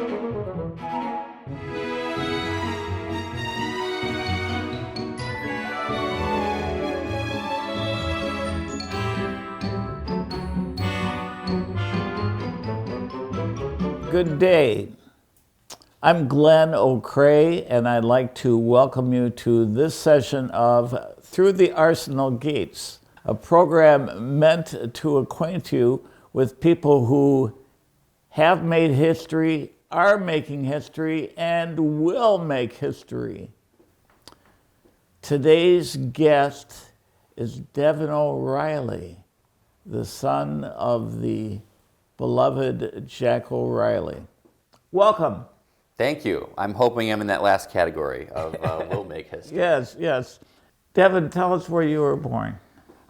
Good day. I'm Glenn O'Kray, and I'd like to welcome you to this session of Through the Arsenal Gates, a program meant to acquaint you with people who have made history, are making history, and will make history. Today's guest is Devon O'Reilly, the son of the beloved Jack O'Reilly. Welcome. Thank you. I'm hoping I'm in that last category of will make history. Yes. Devon, tell us where you were born.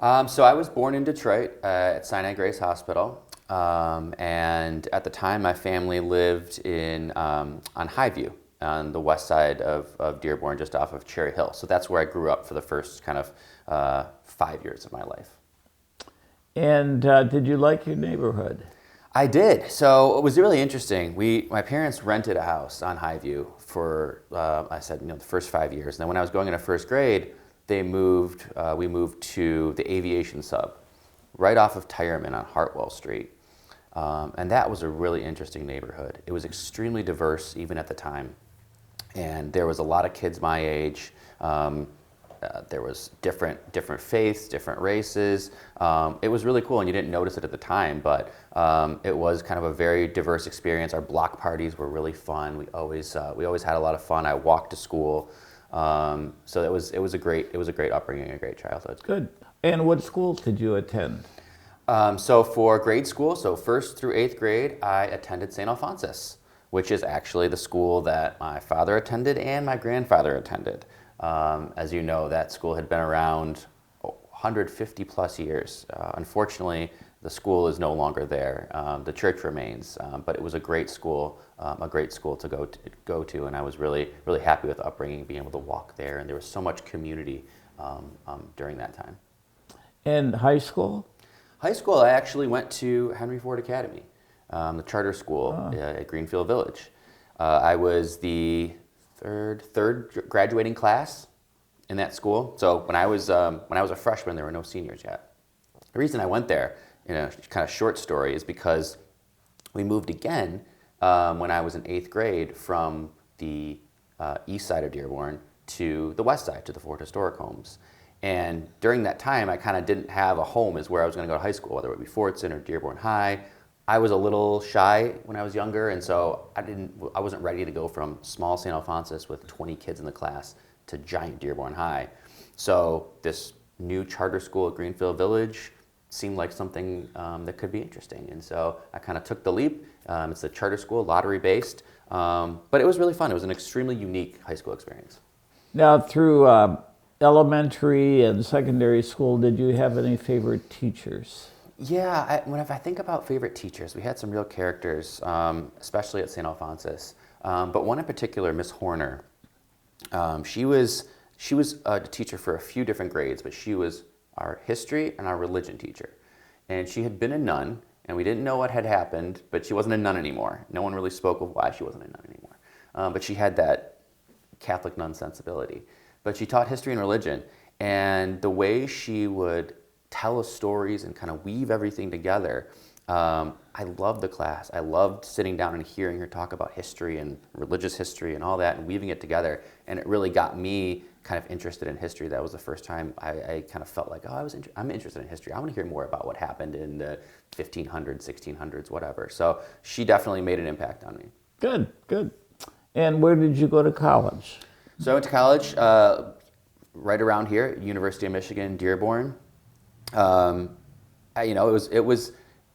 So I was born in Detroit at Sinai Grace Hospital. And at the time, my family lived on Highview on the west side of Dearborn, just off of Cherry Hill. So that's where I grew up for the first kind of 5 years of my life. And did you like your neighborhood? I did. So it was really interesting. My parents rented a house on Highview for, the first 5 years. And then when I was going into first grade, we moved to the aviation sub, right off of Tireman on Hartwell Street. And that was a really interesting neighborhood. It was extremely diverse even at the time. And there was a lot of kids my age. There was different faiths, different races. It was really cool, and you didn't notice it at the time, but it was kind of a very diverse experience. Our block parties were really fun. We always had a lot of fun. I walked to school, so it was a great upbringing, a great childhood. Good. And what schools did you attend? So for grade school, so 1st through 8th grade, I attended St. Alphonsus, which is actually the school that my father attended and my grandfather attended. As you know, that school had been around 150 plus years. Unfortunately, the school is no longer there. The church remains, but it was a great school to go to, and I was really, really happy with the upbringing, being able to walk there, and there was so much community during that time. And high school? High school, I actually went to Henry Ford Academy, the charter school at Greenfield Village. I was the third graduating class in that school. So when I was a freshman, there were no seniors yet. The reason I went there, kind of short story, is because we moved again when I was in 8th grade from the east side of Dearborn to the west side, to the Ford Historic homes. And during that time, I kind of didn't have a home as where I was going to go to high school, whether it would be Fordson or Dearborn High. I was a little shy when I was younger, and so I wasn't ready to go from small St. Alphonsus with 20 kids in the class to giant Dearborn High. So this new charter school at Greenfield Village seemed like something that could be interesting, and so I kind of took the leap. It's a charter school, lottery-based, but it was really fun. It was an extremely unique high school experience. Now, through elementary and secondary school, did you have any favorite teachers? Yeah, if I think about favorite teachers, we had some real characters, especially at St. Alphonsus. But one in particular, Miss Horner. She was a teacher for a few different grades, but she was our history and our religion teacher. And she had been a nun, and we didn't know what had happened, but she wasn't a nun anymore. No one really spoke of why she wasn't a nun anymore. But she had that Catholic nun sensibility. But she taught history and religion, and the way she would tell us stories and kind of weave everything together. I loved the class. I loved sitting down and hearing her talk about history and religious history and all that and weaving it together. And it really got me kind of interested in history. That was the first time I kind of felt like, I'm interested in history. I want to hear more about what happened in the 1500s, 1600s, whatever. So she definitely made an impact on me. Good. And where did you go to college? So I went to college right around here, University of Michigan, Dearborn. It was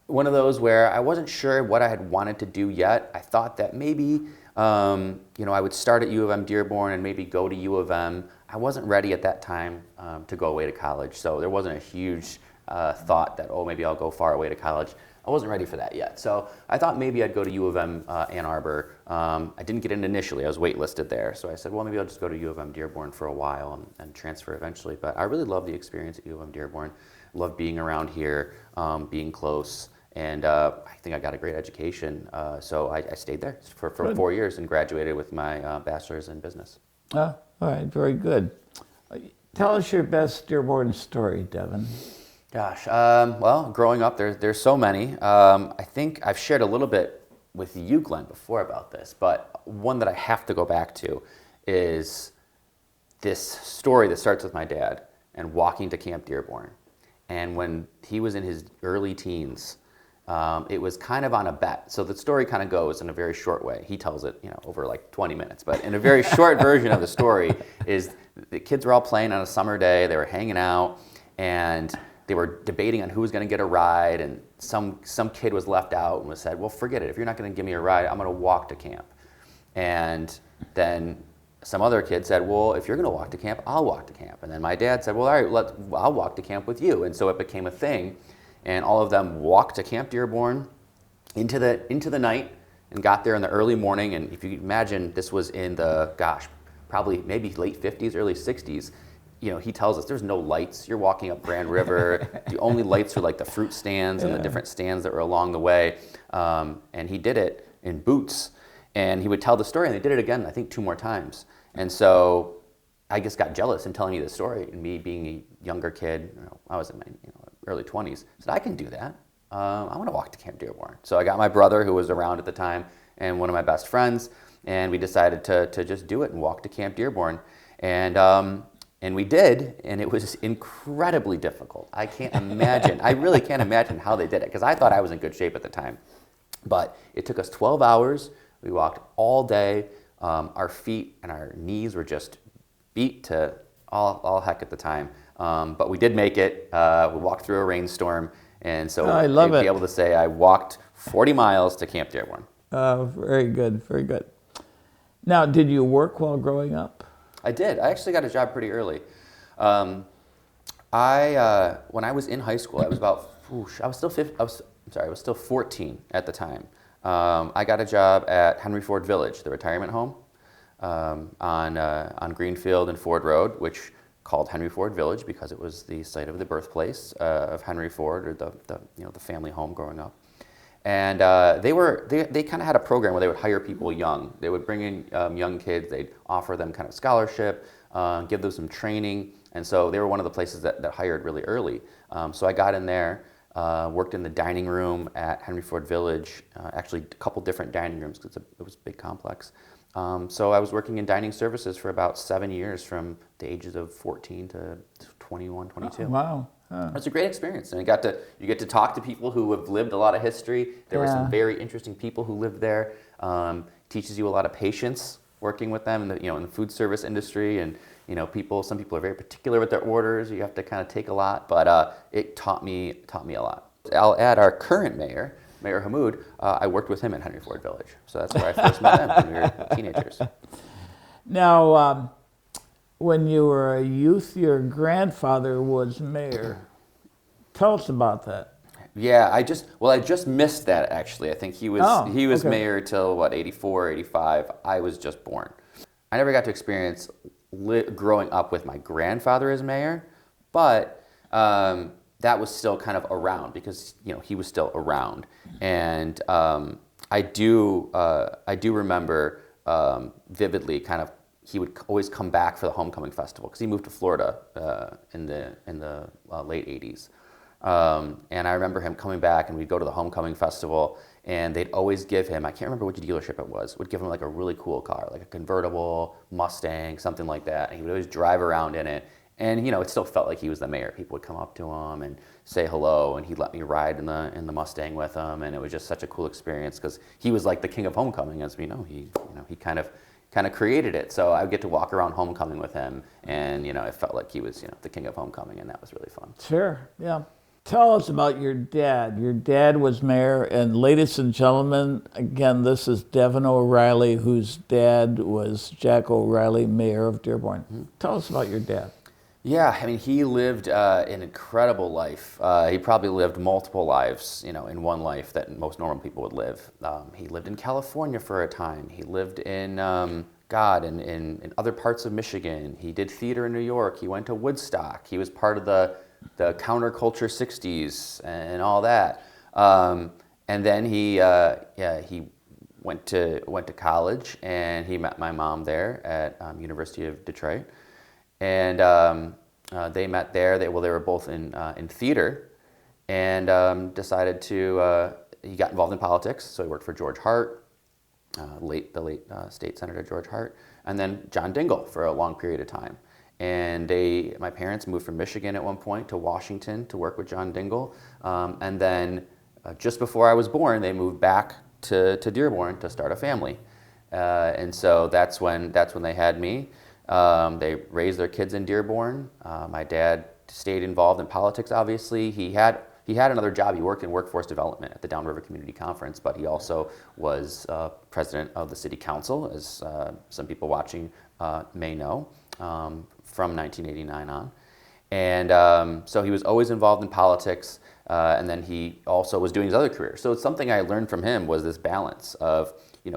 one of those where I wasn't sure what I had wanted to do yet. I thought that maybe, I would start at U of M Dearborn and maybe go to U of M. I wasn't ready at that time to go away to college, so there wasn't a huge thought that, maybe I'll go far away to college. I wasn't ready for that yet. So I thought maybe I'd go to U of M Ann Arbor. I didn't get in initially. I was waitlisted there. So I said, maybe I'll just go to U of M Dearborn for a while and transfer eventually. But I really loved the experience at U of M Dearborn. Loved being around here, being close. and I think I got a great education. So I stayed there for 4 years and graduated with my bachelor's in business. All right, very good. Tell us your best Dearborn story, Devon. Gosh, well, growing up, there's so many. I think I've shared a little bit with you, Glenn, before about this, but one that I have to go back to is this story that starts with my dad and walking to Camp Dearborn. And when he was in his early teens, it was kind of on a bet. So the story kind of goes in a very short way. He tells it, over like 20 minutes. But in a very short version of the story is the kids were all playing on a summer day. They were hanging out, and they were debating on who was going to get a ride. And some kid was left out and was said, well, forget it. If you're not going to give me a ride, I'm going to walk to camp. And then some other kid said, well, if you're going to walk to camp, I'll walk to camp. And then my dad said, well, all right, I'll walk to camp with you. And so it became a thing. And all of them walked to Camp Dearborn into the night and got there in the early morning. And if you imagine, this was in the, probably maybe late 50s, early 60s. He tells us there's no lights. You're walking up Grand River. The only lights are like the fruit stands and the different stands that were along the way. And he did it in boots. And he would tell the story, and they did it again, I think 2 more times. And so I just got jealous in telling you the story. And me being a younger kid, I was in my early 20s, said, I can do that. I want to walk to Camp Dearborn. So I got my brother, who was around at the time, and one of my best friends, and we decided to just do it and walk to Camp Dearborn. And we did, and it was incredibly difficult. I can't imagine. I really can't imagine how they did it, because I thought I was in good shape at the time. But it took us 12 hours. We walked all day. Our feet and our knees were just beat to all heck at the time. But we did make it. We walked through a rainstorm. And so I love I'd it. be able to say I walked 40 miles to Camp Dearborn. Very good, very good. Now, did you work while growing up? I did. I actually got a job pretty early. When I was in high school, I was still 14 at the time. I got a job at Henry Ford Village, the retirement home, on Greenfield and Ford Road, which called Henry Ford Village because it was the site of the birthplace of Henry Ford, or the family home growing up. And they kind of had a program where they would hire people young. They would bring in young kids. They'd offer them kind of scholarship, give them some training. And so they were one of the places that hired really early. So I got in there, worked in the dining room at Henry Ford Village, actually a couple different dining rooms because it was a big complex. So I was working in dining services for about 7 years, from the ages of 14 to 21, 22. Oh, wow. It's a great experience, and you get to talk to people who have lived a lot of history. There were some very interesting people who lived there. Teaches you a lot of patience working with them in the food service industry, and some people are very particular with their orders. You have to kind of take a lot, but it taught me a lot. I'll add our current mayor, Mayor Hamoud. I worked with him at Henry Ford Village, so that's where I first met him when we were teenagers. Now, when you were a youth, your grandfather was mayor. Tell us about that. Yeah, I just missed that, actually. I think he was mayor till 84, 85. I was just born. I never got to experience growing up with my grandfather as mayor, but that was still kind of around because he was still around, and I do remember vividly kind of. He would always come back for the homecoming festival because he moved to Florida in the late 80s. And I remember him coming back, and we'd go to the homecoming festival, and they'd always give him, I can't remember which dealership it was, would give him like a really cool car, like a convertible Mustang, something like that. And he would always drive around in it. And it still felt like he was the mayor. People would come up to him and say hello, and he'd let me ride in the Mustang with him. And it was just such a cool experience because he was like the king of homecoming, as we know. He kind of created it. So I would get to walk around homecoming with him, and it felt like he was the king of homecoming, and that was really fun. Sure, yeah. Tell us about your dad. Your dad was mayor, and ladies and gentlemen, again, this is Devon O'Reilly, whose dad was Jack O'Reilly, mayor of Dearborn. Mm-hmm. Tell us about your dad. Yeah, I mean, he lived an incredible life. He probably lived multiple lives, in one life that most normal people would live. He lived in California for a time. He lived in in other parts of Michigan. He did theater in New York. He went to Woodstock. He was part of the counterculture 60s and all that. And then he went to college, and he met my mom there at University of Detroit, and they met there. They were both in theater, and decided to. He got involved in politics, so he worked for George Hart, the late state senator George Hart, and then John Dingell for a long period of time. And my parents moved from Michigan at one point to Washington to work with John Dingell, and then just before I was born, they moved back to Dearborn to start a family, and so that's when they had me. They raised their kids in Dearborn. My dad stayed involved in politics. Obviously, he had another job. He worked in workforce development at the Downriver Community Conference, but he also was president of the city council, as some people watching may know, from 1989 on. And so he was always involved in politics, and then he also was doing his other career. So it's something I learned from him was this balance of,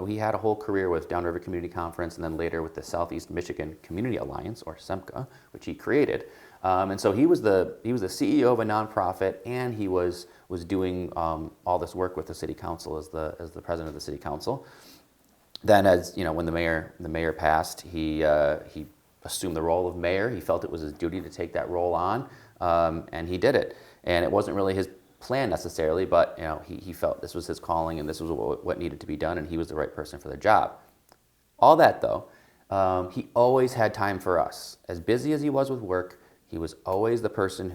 he had a whole career with Downriver Community Conference, and then later with the Southeast Michigan Community Alliance, or SEMCA, which he created. And so he was the CEO of a nonprofit, and he was doing all this work with the city council as the president of the city council. Then, as when the mayor passed, he assumed the role of mayor. He felt it was his duty to take that role on, and he did it. And it wasn't really his plan necessarily, but he felt this was his calling, and this was what needed to be done, and he was the right person for the job. All that though, he always had time for us. As busy as he was with work, he was always the person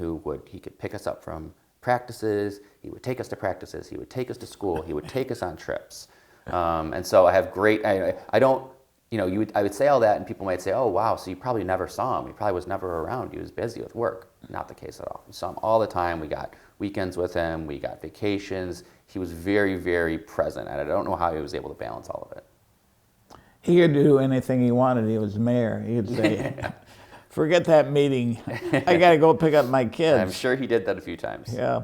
he could pick us up from practices. He would take us to practices. He would take us to school. He would take us on trips. And so I have I don't. I would say all that, and people might say, "Oh, wow! So you probably never saw him. He probably was never around. He was busy with work." Not the case at all. We saw him all the time. We got weekends with him. We got vacations. He was very, very present, and I don't know how he was able to balance all of it. He could do anything he wanted. He was mayor. He could say, "Forget that meeting. I got to go pick up my kids." I'm sure he did that a few times. Yeah.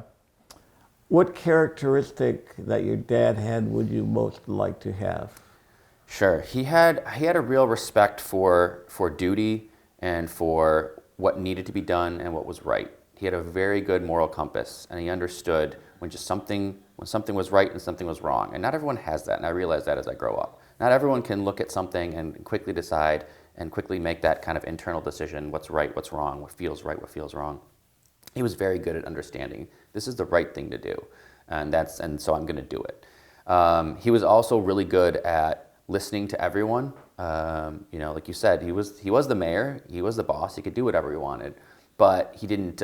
What characteristic that your dad had would you most like to have? Sure. He had a real respect for duty and for what needed to be done and what was right. He had a very good moral compass, and he understood when something was right and something was wrong. And not everyone has that, and I realized that as I grow up. Not everyone can look at something and quickly decide and quickly make that kind of internal decision, what's right, what's wrong, what feels right, what feels wrong. He was very good at understanding this is the right thing to do, and so I'm going to do it. He was also really good at listening to everyone. Like you said, he was the mayor, he was the boss, he could do whatever he wanted, but he didn't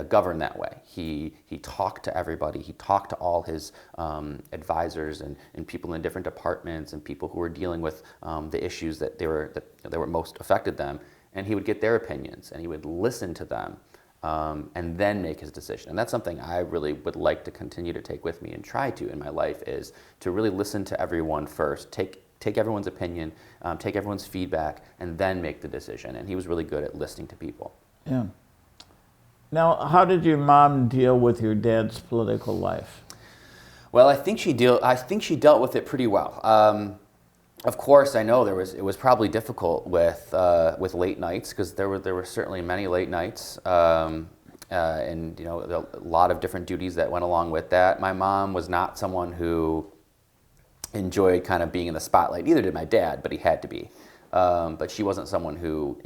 govern that way. He talked to everybody. He talked to all his advisors and people in different departments and people who were dealing with the issues that were most affected them, and he would get their opinions and he would listen to them. And then make his decision. And that's something I really would like to continue to take with me and try to in my life, is to really listen to everyone first, take everyone's opinion, take everyone's feedback, and then make the decision. And he was really good at listening to people. Yeah. Now, how did your mom deal with your dad's political life? Well, I think she dealt with it pretty well. Of course, I know it was probably difficult with late nights, because there were certainly many late nights, and a lot of different duties that went along with that. My mom was not someone who enjoyed kind of being in the spotlight. Neither did my dad, but he had to be. But she wasn't someone who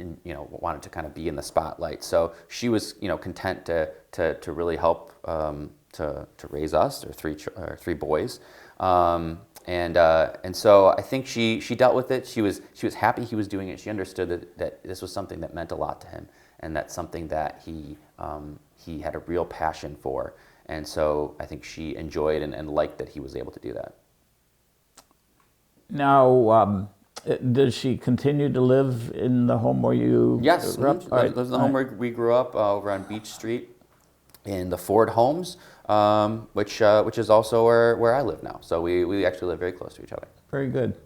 wanted to kind of be in the spotlight. So she was content to really help to raise us, or three boys. And so I think she dealt with it. She was happy he was doing it. She understood that this was something that meant a lot to him, and that's something that he had a real passion for. And so I think she enjoyed and liked that he was able to do that. Now, does she continue to live in the home where you Yes, grew up? lives in the home where we grew up, over on Beach Street in the Ford Homes, which is also where I live now. So we actually live very close to each other. Very good.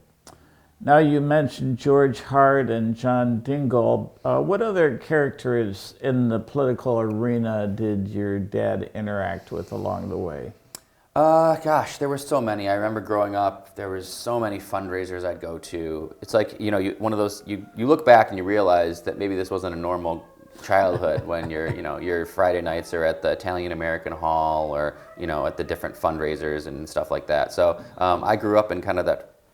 Now, you mentioned George Hart and John Dingell. What other characters in the political arena did your dad interact with along the way? Gosh, there were so many. I remember growing up, there was so many fundraisers I'd go to. It's like, one of those, you look back and you realize that maybe this wasn't a normal childhood when your Friday nights are at the Italian American Hall or at the different fundraisers and stuff like that. So I grew up in kind of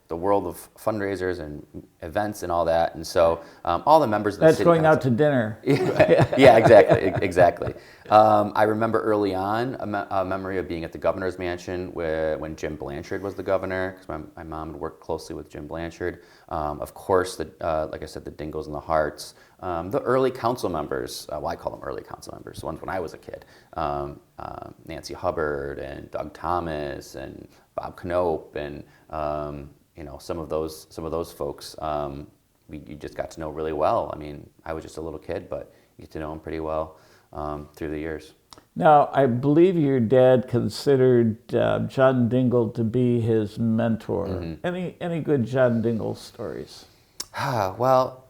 the world of fundraisers and events and all that, and so all the members of the That's city going council, out to dinner. yeah, exactly. I remember early on a memory of being at the governor's mansion when Jim Blanchard was the governor, because my mom had worked closely with Jim Blanchard. Of course, like I said, the Dingles and the Harts, the early council members. Well, I call them early council members, the ones when I was a kid. Nancy Hubbard and Doug Thomas and Bob Knope and some of those folks. You just got to know really well. I mean, I was just a little kid, but you get to know them pretty well through the years. Now, I believe your dad considered John Dingle to be his mentor. Mm-hmm. Any good John Dingle stories? Well,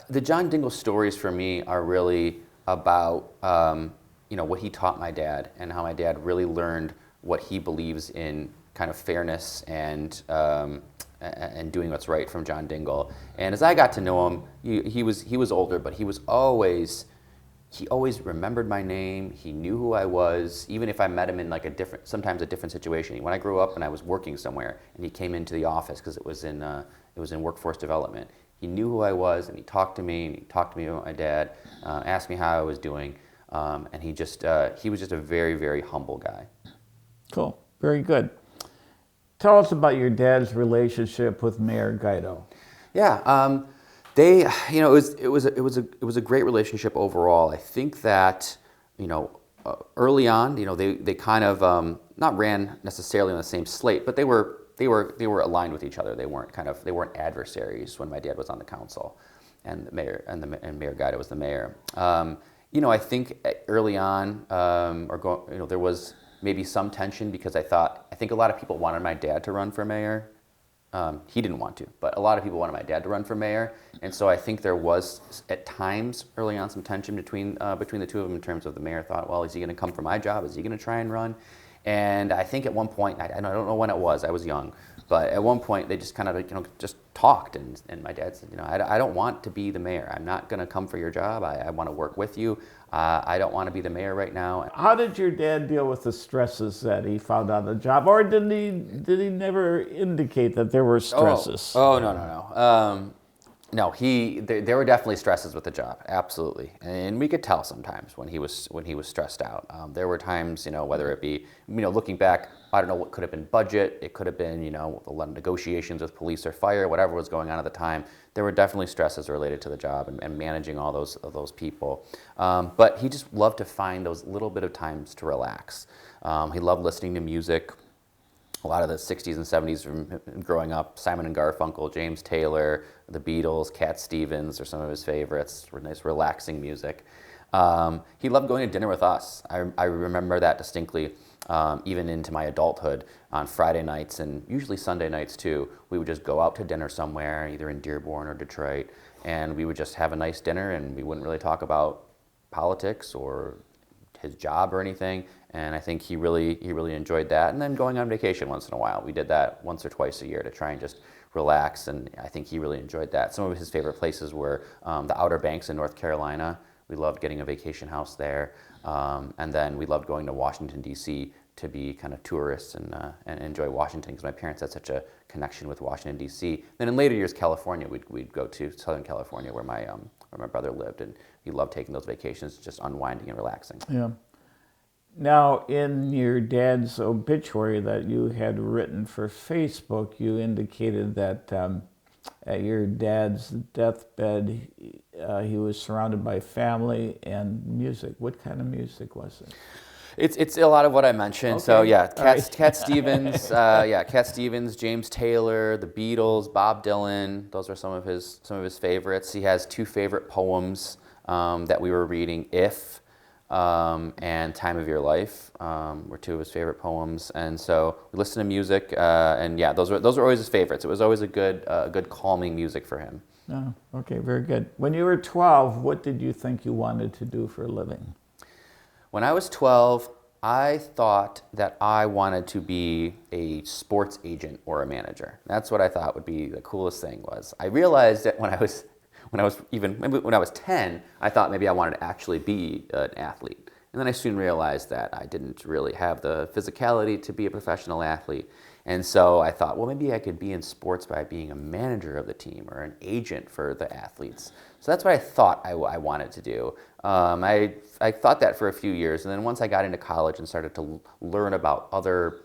the John Dingle stories for me are really about what he taught my dad and how my dad really learned what he believes in kind of fairness and doing what's right from John Dingle. And as I got to know him, he was older, but he always remembered my name. He knew who I was, even if I met him in like sometimes a different situation. When I grew up and I was working somewhere, and he came into the office because it was in workforce development. He knew who I was, and he talked to me about my dad, asked me how I was doing, and he was just a very, very humble guy. Cool, very good. Tell us about your dad's relationship with Mayor Guido. Yeah, it was a great relationship overall. I think that early on, they kind of not ran necessarily on the same slate, but they were aligned with each other. They weren't adversaries when my dad was on the council, and Mayor Guido was the mayor. I think early on, there was maybe some tension because I think a lot of people wanted my dad to run for mayor. He didn't want to, but a lot of people wanted my dad to run for mayor, and so I think there was at times early on some tension between the two of them in terms of the mayor thought, well, is he going to come for my job? Is he going to try and run? And I think at one point, I don't know when it was, I was young, but at one point they just kind of just talked, and my dad said, I don't want to be the mayor. I'm not going to come for your job. I want to work with you. I don't want to be the mayor right now. How did your dad deal with the stresses that he found on the job, or did he never indicate that there were stresses? Oh no. No, there were definitely stresses with the job, absolutely, and we could tell sometimes when he was stressed out. There were times, whether it be, looking back, I don't know what could have been budget, it could have been, a lot of negotiations with police or fire, whatever was going on at the time. There were definitely stresses related to the job and managing all those people. But he just loved to find those little bit of times to relax. He loved listening to music. A lot of the 60s and 70s from growing up, Simon and Garfunkel, James Taylor, the Beatles, Cat Stevens are some of his favorites. Nice, relaxing music. He loved going to dinner with us. I remember that distinctly, even into my adulthood. On Friday nights and usually Sunday nights too, we would just go out to dinner somewhere, either in Dearborn or Detroit, and we would just have a nice dinner, and we wouldn't really talk about politics or his job or anything. And I think he really enjoyed that. And then going on vacation once in a while. We did that once or twice a year to try and just relax, and I think he really enjoyed that. Some of his favorite places were the Outer Banks in North Carolina. We loved getting a vacation house there. And then we loved going to Washington, D.C. to be kind of tourists and enjoy Washington because my parents had such a connection with Washington, D.C. Then in later years, California, we'd go to Southern California where my brother lived, and he loved taking those vacations, just unwinding and relaxing. Yeah. Now, in your dad's obituary that you had written for Facebook, you indicated that at your dad's deathbed, he was surrounded by family and music. What kind of music was it? It's a lot of what I mentioned. Okay. So yeah, Cat Stevens, Cat Stevens, James Taylor, the Beatles, Bob Dylan. Those are some of his favorites. He has two favorite poems that we were reading. If and Time of Your Life were two of his favorite poems, and so we listened to music, and yeah, those were always his favorites. It was always a good calming music for him. Oh, okay, very good. When you were 12, what did you think you wanted to do for a living? When I was 12, I thought that I wanted to be a sports agent or a manager. That's what I thought would be the coolest thing. I realized that when maybe when I was 10, I thought maybe I wanted to actually be an athlete. And then I soon realized that I didn't really have the physicality to be a professional athlete. And so I thought, well, maybe I could be in sports by being a manager of the team or an agent for the athletes. So that's what I thought I wanted to do. I thought that for a few years. And then once I got into college and started to learn about other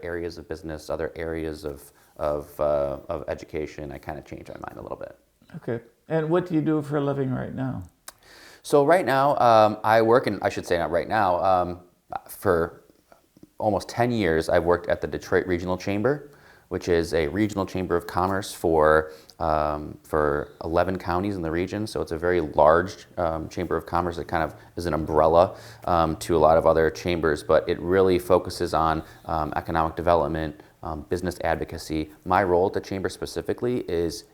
areas of business, other areas of education, I kind of changed my mind a little bit. Okay. And what do you do for a living right now? So right now, I work, and I should say not right now, for almost 10 years, I've worked at the Detroit Regional Chamber, which is a regional chamber of commerce for 11 counties in the region. So it's a very large chamber of commerce that kind of is an umbrella to a lot of other chambers, but it really focuses on economic development, business advocacy. My role at the chamber specifically is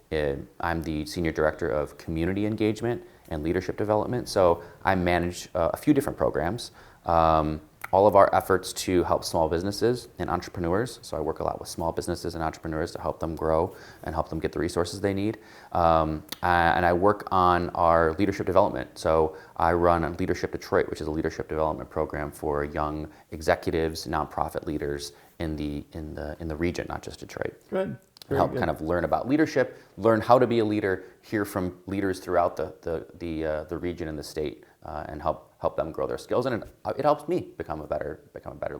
I'm the senior director of community engagement and leadership development. So I manage a few different programs. All of our efforts to help small businesses and entrepreneurs. So I work a lot with small businesses and entrepreneurs to help them grow and help them get the resources they need. And I work on our leadership development. So I run Leadership Detroit, which is a leadership development program for young executives, nonprofit leaders in the region, not just Detroit. Good. And help kind of learn about leadership, learn how to be a leader, hear from leaders throughout the region and the state, and help them grow their skills, and it helps me become a better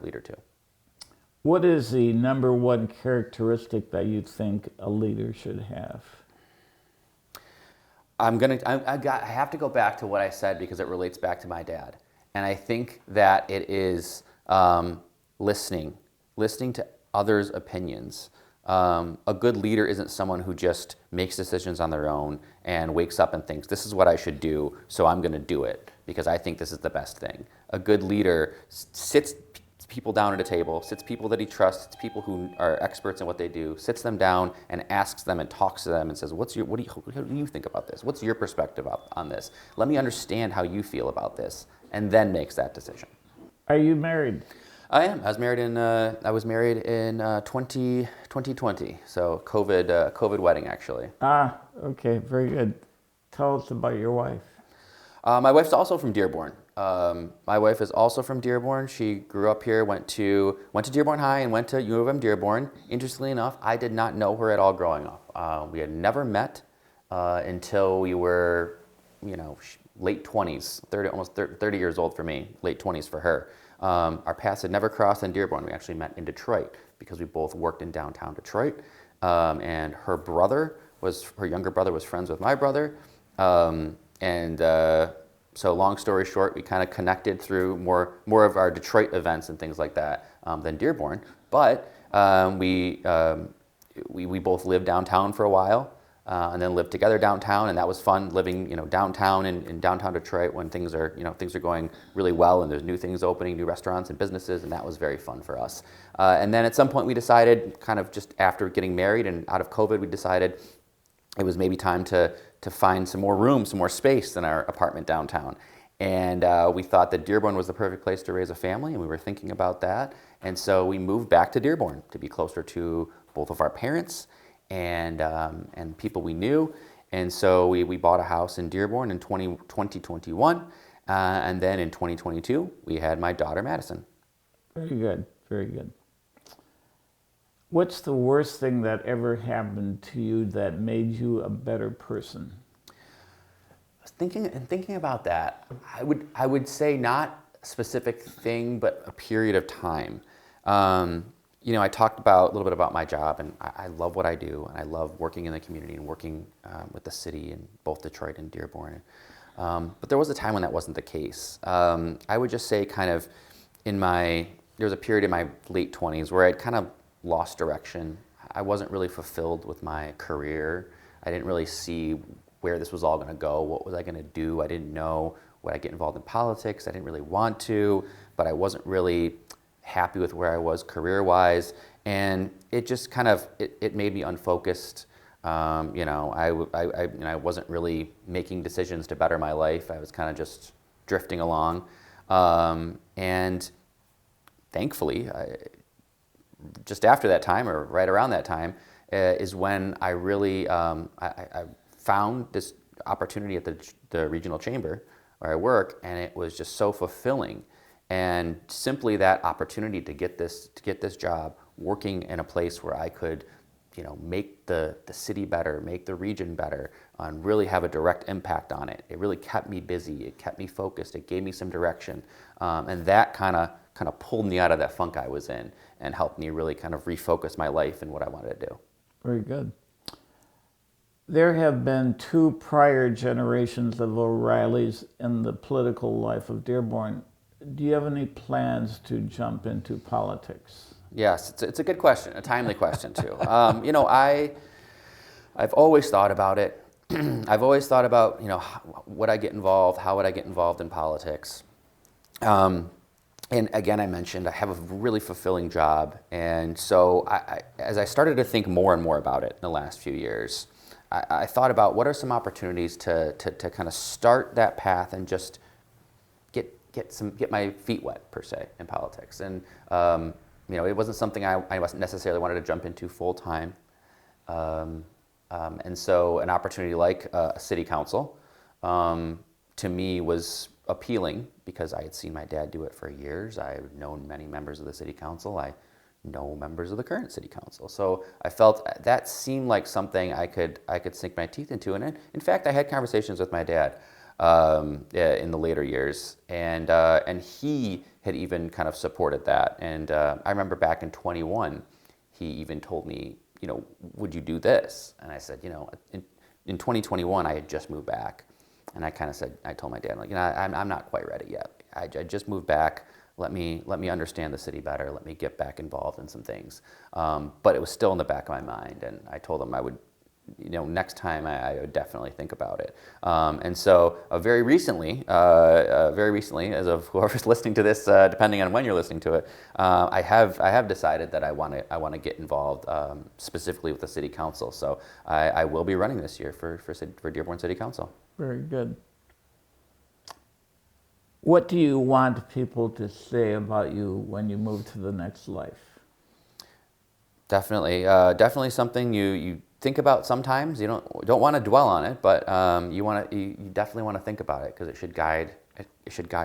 leader too. What is the number one characteristic that you think a leader should have? I have to go back to what I said because it relates back to my dad, and I think that it is listening to others' opinions. A good leader isn't someone who just makes decisions on their own and wakes up and thinks, this is what I should do, so I'm going to do it because I think this is the best thing. A good leader sits people down at a table, sits people that he trusts, people who are experts in what they do, sits them down and asks them and talks to them and says, what do you think about this? What's your perspective on this? Let me understand how you feel about this, and then makes that decision. Are you married? I am. I was married in 2020, so COVID wedding actually. Ah, okay, very good. Tell us about your wife. My wife's also from Dearborn. My wife is also from Dearborn. She grew up here, went to Dearborn High, and went to U of M Dearborn. Interestingly enough, I did not know her at all growing up. We had never met until we were, late 20s, almost 30 years old for me, late 20s for her. Our paths had never crossed in Dearborn. We actually met in Detroit because we both worked in downtown Detroit. And her younger brother was friends with my brother. So long story short, we kind of connected through more of our Detroit events and things like that than Dearborn. But we both lived downtown for a while. And then lived together downtown, and that was fun living, downtown in downtown Detroit when things are going really well and there's new things opening, new restaurants and businesses, and that was very fun for us. And then at some point we decided, kind of just after getting married and out of COVID, we decided it was maybe time to find some more room, some more space in our apartment downtown. And we thought that Dearborn was the perfect place to raise a family, and we were thinking about that. And so we moved back to Dearborn to be closer to both of our parents and people we knew. And so we bought a house in Dearborn in 2021. And then in 2022, we had my daughter, Madison. Very good, very good. What's the worst thing that ever happened to you that made you a better person? Thinking about that, I would say not a specific thing, but a period of time. I talked a little bit about my job, and I love what I do, and I love working in the community and working with the city in both Detroit and Dearborn. But there was a time when that wasn't the case. I would just say there was a period in my late 20s where I'd kind of lost direction. I wasn't really fulfilled with my career. I didn't really see where this was all going to go. What was I going to do? I didn't know. Would I get involved in politics? I didn't really want to, but I wasn't really happy with where I was career-wise, and it just kind of it made me unfocused. I wasn't really making decisions to better my life. I was kind of just drifting along, and thankfully, just after that time, or right around that time, is when I really I found this opportunity at the regional chamber where I work, and it was just so fulfilling. And simply that opportunity to get this job, working in a place where I could, make the city better, make the region better, and really have a direct impact on it. It really kept me busy. It kept me focused. It gave me some direction, and that kind of pulled me out of that funk I was in and helped me really kind of refocus my life and what I wanted to do. Very good. There have been two prior generations of O'Reillys in the political life of Dearborn. Do you have any plans to jump into politics? Yes, it's a good question, a timely question too. I've always thought about it. I've always thought about, would I get involved? How would I get involved in politics? And again, I mentioned I have a really fulfilling job, and so as I started to think more and more about it in the last few years, I thought about what are some opportunities to kind of start that path and just get my feet wet per se in politics. And it wasn't something I necessarily wanted to jump into full time. And so an opportunity like a city council to me was appealing because I had seen my dad do it for years. I had known many members of the city council. I know members of the current city council. So I felt that seemed like something I could sink my teeth into. And in fact, I had conversations with my dad in the later years, and he had even kind of supported that. And I remember back in 21, he even told me, would you do this? And I said, in 2021, I had just moved back, and I kind of said, I told my dad, I'm not quite ready yet. I just moved back. Let me understand the city better. Let me get back involved in some things. But it was still in the back of my mind, and I told him I would, next time I would definitely think about it. And so very recently, as of whoever's listening to this, depending on when you're listening to it, I have decided that I want to get involved specifically with the city council. So I will be running this year for Dearborn City Council. Very good. What do you want people to say about you when you move to the next life? Definitely something you think about sometimes. You don't want to dwell on it, but you definitely want to think about it because it should guide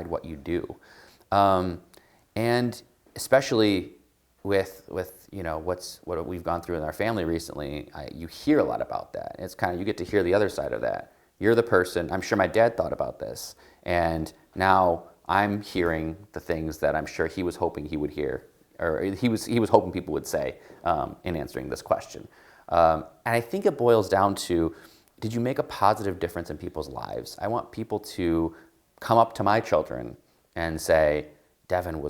what you do, and especially with what we've gone through in our family recently. You hear a lot about that. It's kind of, you get to hear the other side of that. You're the person. I'm sure my dad thought about this, and now I'm hearing the things that I'm sure he was hoping he would hear, or he was hoping people would say in answering this question. And I think it boils down to, did you make a positive difference in people's lives? I want people to come up to my children and say, Devon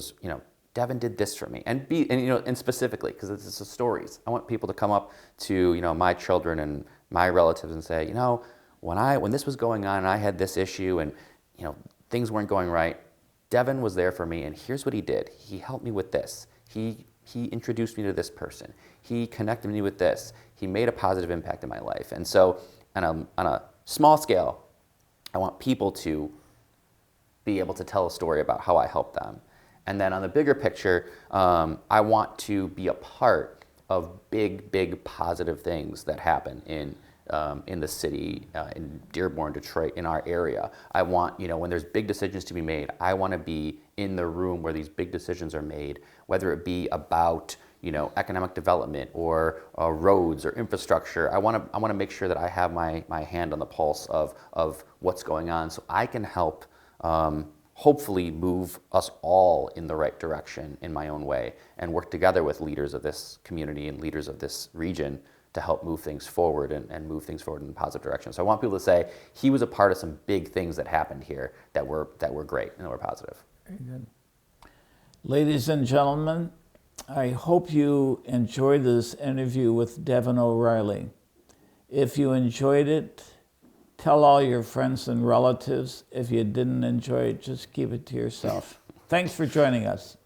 did this for me, and specifically, because it's the stories. I want people to come up to my children and my relatives and say, when this was going on and I had this issue and things weren't going right, Devon was there for me, and here's what he did. He helped me with this. He introduced me to this person. He connected me with this. He made a positive impact in my life. And so on a small scale, I want people to be able to tell a story about how I helped them. And then on the bigger picture, I want to be a part of big positive things that happen in the city, in Dearborn, Detroit, in our area. I want, when there's big decisions to be made, I want to be in the room where these big decisions are made, whether it be about, economic development or roads or infrastructure. I want to make sure that I have my hand on the pulse of what's going on, so I can help hopefully move us all in the right direction in my own way, and work together with leaders of this community and leaders of this region to help move things forward and move things forward in a positive direction. So I want people to say, he was a part of some big things that happened here that were great and that were positive. Very good. Ladies and gentlemen, I hope you enjoyed this interview with Devon O'Reilly. If you enjoyed it, tell all your friends and relatives. If you didn't enjoy it, just keep it to yourself. Thanks for joining us.